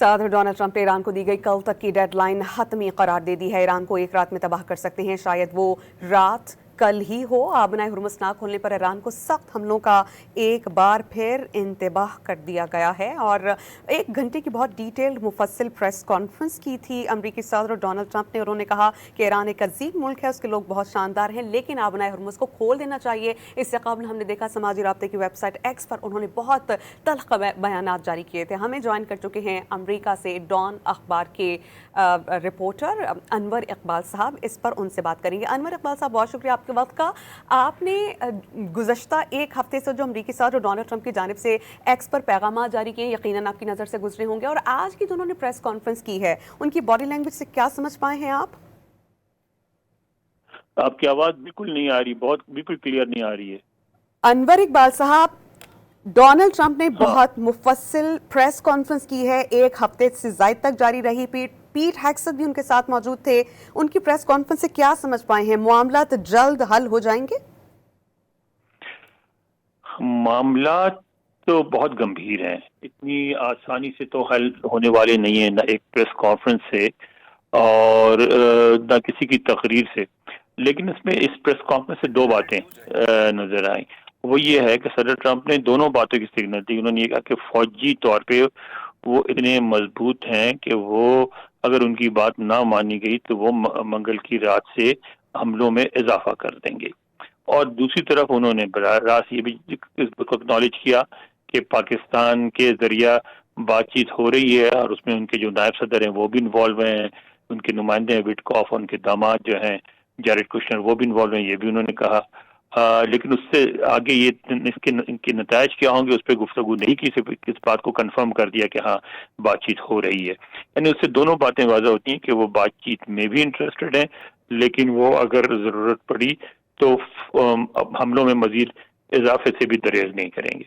सदर Donald Trump ने Iran को दी गई कल तक की डेडलाइन हतमी करार दे दी है। ईरान को एक रात में तबाह कर सकते हैं, शायद वो रात कल ही हो। आबनाए हुर्मुज़ ना खोलने पर ईरान को सख्त हमलों का एक बार फिर इंतबाह कर दिया गया है और 1 घंटे की बहुत डिटेल्ड मुफस्सिल प्रेस कॉन्फ्रेंस की थी अमरीकी सदर डोनाल्ड ट्रंप ने। उन्होंने कहा कि ईरान एक अजीम मुल्क है, उसके लोग बहुत शानदार हैं, लेकिन आबनाए हुर्मुज़ को खोल देना चाहिए। इससे कबल हमने देखा समाजी राब्ते की वेबसाइट एक्स पर उन्होंने बहुत तल्ख बयानात जारी किए थे। हमें ज्वाइन कर चुके हैं अमरीका से डॉन अखबार के रिपोर्टर अनवर इकबाल साहब। इस पर उनसे बात करेंगे। अनवर इकबाल साहब, बहुत शुक्रिया आपके वक्त का। आपने गुज़श्ता एक हफ्ते से जो अमरीकी सदर डोनाल्ड ट्रंप की जानिब से एक्स पर पैगाम जारी किए, यकीनन आपकी नज़र से गुजरे होंगे, और आज की जो उन्होंने प्रेस कॉन्फ्रेंस की है, उनकी बॉडी लैंग्वेज से क्या समझ पाए हैं आप? आपकी आवाज़ बिल्कुल नहीं आ रही, बिल्कुल क्लियर नहीं आ रही है। अनवर इकबाल साहब, डोनाल्ड ट्रंप ने बहुत मुफस्सिल प्रेस कॉन्फ्रेंस की है, 1 हफ्ते से ज़ायद तक जारी रही। पीट हेग्सेथ भी उनके साथ मौजूद थे। उनकी प्रेस कॉन्फ्रेंस से क्या समझ पाए हैं? मामला तो जल्द हल हो जाएंगे? मामला तो बहुत गंभीर हैं, इतनी आसानी से तो हल होने वाले नहीं है, ना एक प्रेस कॉन्फ्रेंस से और ना किसी की तकरीर से। लेकिन इसमें इस प्रेस कॉन्फ्रेंस से 2 बातें नजर आई। वो ये है कि सदर ट्रंप ने दोनों बातों की सिग्नल दी। उन्होंने ये कहा कि फौजी तौर पे वो इतने मजबूत हैं कि वो अगर उनकी बात ना मानी गई तो वो मंगल की रात से हमलों में इजाफा कर देंगे। और दूसरी तरफ उन्होंने बराह रास्त ये भी एक्नॉलेज किया कि पाकिस्तान के जरिया बातचीत हो रही है और उसमें उनके जो नायब सदर हैं वो भी इन्वॉल्व हैं, उनके नुमाइंदे हैं विटकॉफ, उनके दामाद जो हैं जैरेड कुशनर वो भी इन्वॉल्व हैं, ये भी उन्होंने कहा। लेकिन उससे आगे ये इनके नतायज क्या होंगे उस पर गुफ्तगू नहीं की, सिर्फ इस बात को कंफर्म कर दिया कि हाँ बातचीत हो रही है। यानी उससे दोनों बातें वाज़ह होती हैं कि वो बातचीत में भी इंटरेस्टेड हैं, लेकिन वो अगर ज़रूरत पड़ी तो हमलों में मजीद इजाफे से भी दरेज नहीं करेंगे।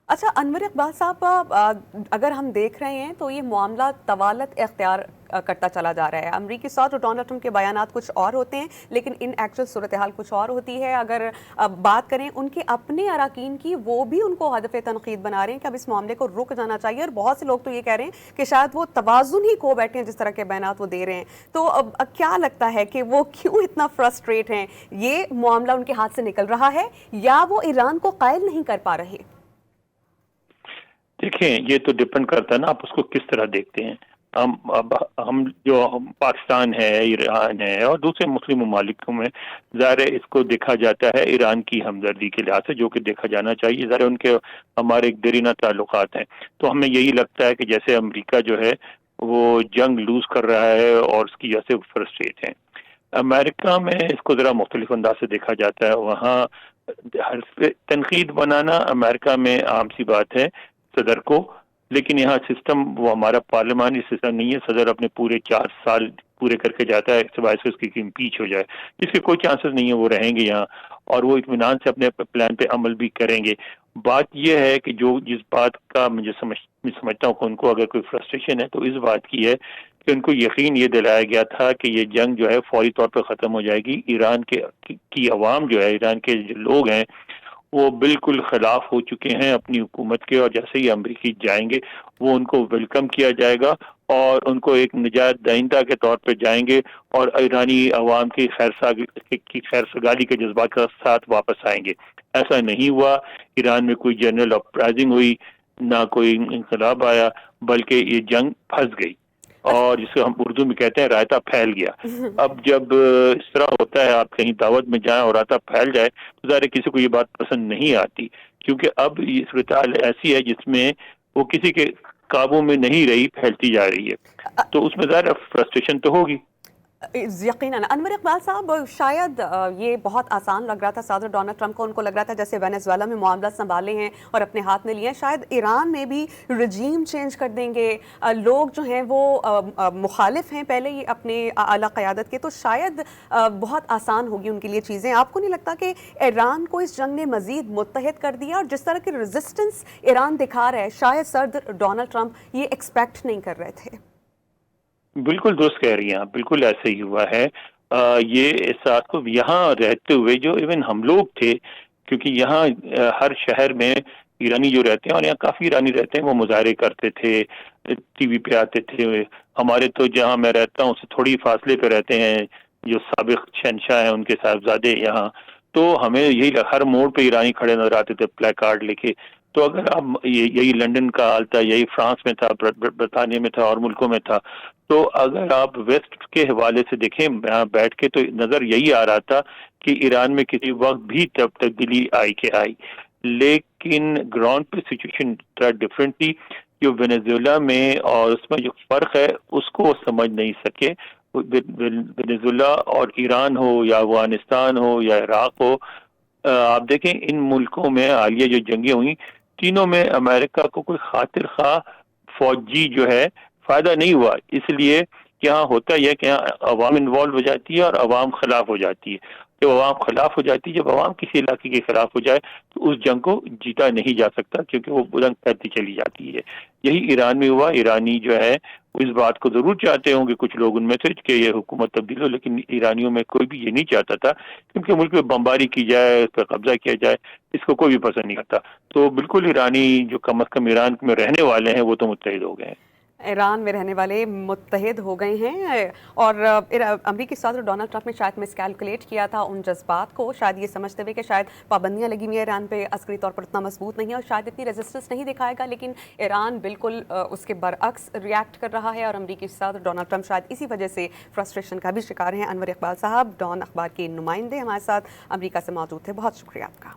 अच्छा अनवर इकबाल साहब, अगर हम देख रहे हैं तो ये मामला तवालत इख्तियार करता चला जा रहा है। अमरीकी सदर डोनाल्ड ट्रंप के बयानात कुछ और होते हैं, लेकिन इन एक्चुअल सूरत हाल कुछ और होती है। अगर बात करें उनके अपने अराकीन की, वो भी उनको हदफ तनकीद बना रहे हैं कि अब इस मामले को रुक जाना चाहिए, और बहुत से लोग तो ये कह रहे हैं कि शायद वो तवाज़ुन ही खो बैठे हैं जिस तरह के बयानात वो दे रहे हैं। तो अब क्या लगता है कि वो क्यों इतना फ्रस्ट्रेट हैं? ये मामला उनके हाथ से निकल रहा है या वो ईरान को कायल नहीं कर पा रहे? देखें, ये तो डिपेंड करता है ना आप उसको किस तरह देखते हैं। हम पाकिस्तान है, ईरान है और दूसरे मुस्लिम ममालिकों में ज़ाहिर है इसको देखा जाता है ईरान की हमदर्दी के लिहाज से, जो कि देखा जाना चाहिए। ज़ाहिर उनके हमारे एक देरीना ताल्लुकात हैं, तो हमें यही लगता है कि जैसे अमेरिका जो है वो जंग लूज कर रहा है और उसकी वजह से फ्रस्ट्रेट हैं। अमेरिका में इसको ज़रा मुख्तलिफ अंदाज से देखा जाता है। वहाँ तनकीद बनाना अमेरिका में आम सी बात है सदर को, लेकिन यहाँ सिस्टम वो हमारा पार्लिमानी सिस्टम नहीं है। सदर अपने पूरे 4 साल पूरे करके जाता है सिवाय से उसकी इम्पीच हो जाए, जिसके कोई चांसेस नहीं है। वो रहेंगे यहाँ और वो इत्मीनान से अपने प्लान पे अमल भी करेंगे। बात यह है कि जो जिस बात का मैं समझता हूँ कि उनको अगर कोई फ्रस्ट्रेशन है तो इस बात की है कि उनको यकीन ये दिलाया गया था कि ये जंग जो है फौरी तौर पर ख़त्म हो जाएगी। ईरान की अवाम जो है, ईरान के जो लोग हैं वो बिल्कुल खिलाफ हो चुके हैं अपनी हुकूमत के, और जैसे ही अमरीकी जाएंगे वो उनको वेलकम किया जाएगा और उनको एक निजात दहिंदा के तौर पर जाएंगे और ईरानी अवाम की खैरसगाली के जज्बात के साथ वापस आएंगे। ऐसा नहीं हुआ। ईरान में कोई जनरल अपराइजिंग हुई, ना कोई इंकलाब आया, बल्कि ये जंग फंस गई और जिसे हम उर्दू में कहते हैं रायता फैल गया। अब जब इस तरह होता है, आप कहीं दावत में जाएं और रायता फैल जाए तो ज़ाहिर किसी को ये बात पसंद नहीं आती, क्योंकि अब ये सूरत हाल ऐसी है जिसमें वो किसी के काबू में नहीं रही, फैलती जा रही है, तो उसमें ज़ाहिर फ्रस्ट्रेशन तो होगी। यकीनन। अनवर इकबाल साहब, शायद ये बहुत आसान लग रहा था सदर डोनाल्ड ट्रंप को, उनको लग रहा था जैसे वेनेजुएला में मामला संभाले हैं और अपने हाथ में लिए हैं, शायद ईरान में भी रजीम चेंज कर देंगे। लोग जो हैं वो मुखालिफ हैं पहले ही अपने आला क़यादत के, तो शायद बहुत आसान होगी उनके लिए चीज़ें। आपको नहीं लगता कि ईरान को इस जंग ने मज़ीद मुत्तहिद कर दिया, और जिस तरह की रेजिस्टेंस ईरान दिखा रहा है शायद सदर डोनाल्ड ट्रंप ये एक्सपेक्ट नहीं कर रहे थे? बिल्कुल दुरुस्त कह रही हैं आप, बिल्कुल ऐसे ही हुआ है। ये एहसास को यहाँ रहते हुए जो इवन हम लोग थे, क्योंकि यहाँ हर शहर में ایرانی جو رہتے ہیں، اور یہاں کافی ایرانی رہتے ہیں، وہ مظاہرے کرتے تھے، ٹی وی پہ آتے تھے. ہمارے تو جہاں میں رہتا ہوں اس سے تھوڑی فاصلے پہ رہتے ہیں جو سابق شہنشاہ ہیں، ان کے صاحبزادے یہاں. تو ہمیں یہی ہر موڑ پہ ایرانی کھڑے نظر آتے تھے پلے کارڈ لے کے. تو اگر آپ یہی لندن کا حال تھا، یہی فرانس میں تھا، برطانیہ میں تھا اور ملکوں میں تھا. تو اگر آپ ویسٹ کے حوالے سے دیکھیں یہاں بیٹھ کے، تو نظر یہی آ رہا تھا کہ ایران میں کسی وقت بھی تبدیلی آئی. لیکن گراؤنڈ پہ سچویشن تھوڑا ڈفرینٹ تھی. جو وینیزویلا میں اور اس میں جو فرق ہے اس کو سمجھ نہیں سکے. وینیزویلا اور ایران ہو یا افغانستان ہو یا عراق ہو، آپ دیکھیں ان ملکوں میں حالیہ جو جنگیں ہوئی، تینوں میں امریکہ کو کوئی خاطر خواہ فوجی جو ہے فائدہ نہیں ہوا. اس لیے کہ یہاں ہوتا یہ کہ یہاں عوام انوالو ہو جاتی ہے اور عوام خلاف ہو جاتی ہے. جب عوام خلاف ہو جاتی ہے، جب عوام کسی علاقے کے خلاف ہو جائے تو اس جنگ کو جیتا نہیں جا سکتا، کیونکہ وہ بلند پھیلتی چلی جاتی ہے. یہی ایران میں ہوا. ایرانی جو ہے وہ اس بات کو ضرور چاہتے ہوں کہ کچھ لوگ ان میں سے کہ یہ حکومت تبدیل ہو، لیکن ایرانیوں میں کوئی بھی یہ نہیں چاہتا تھا کیونکہ ملک میں بمباری کی جائے، اس پر قبضہ کیا جائے، اس کو کوئی بھی پسند نہیں کرتا. تو بالکل ایرانی جو کم از کم ایران میں رہنے والے ہیں وہ تو متحد ہو گئے ہیں. ایران میں رہنے والے متحد ہو گئے ہیں، اور امریکی صدر ڈونلڈ ٹرمپ نے شاید مس کیلکولیٹ کیا تھا ان جذبات کو، شاید یہ سمجھتے ہوئے کہ شاید پابندیاں لگی ہوئی ہیں ایران پہ، عسکری طور پر اتنا مضبوط نہیں ہے اور شاید اتنی ریزسٹنس نہیں دکھائے گا. لیکن ایران بالکل اس کے برعکس ریئیکٹ کر رہا ہے، اور امریکی صدر ڈونلڈ ٹرمپ شاید اسی وجہ سے فرسٹریشن کا بھی شکار ہیں. انور اقبال صاحب، ڈان اخبار کے نمائندے، ہمارے ساتھ امریکہ سے موجود تھے. بہت شکریہ آپ کا.